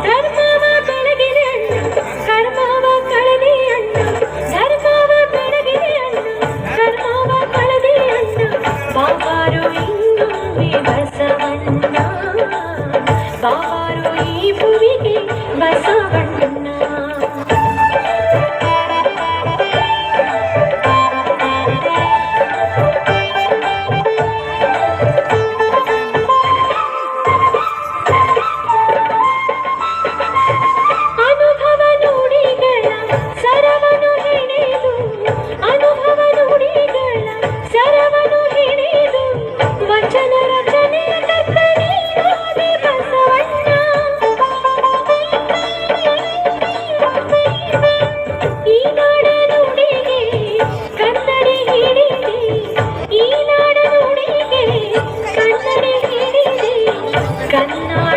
ಧರ್ಮವ ಬೆಳಗಿದೆ ಅಣ್ಣ ಕರ್ಮವ ಕಳೆದೆ ಅಣ್ಣ ಧರ್ಮವ ಬೆಳಗಿದೆ ಅಣ್ಣ ಕರ್ಮವ ಕಳೆದೆ ಅಣ್ಣ ಬಾಬಾರು ಇನ್ನೊಮ್ಮೆ ಬಸವಣ್ಣ ಬಾಬಾರು ಈ ಭುವಿಗೆ ಬಸವಣ್ಣ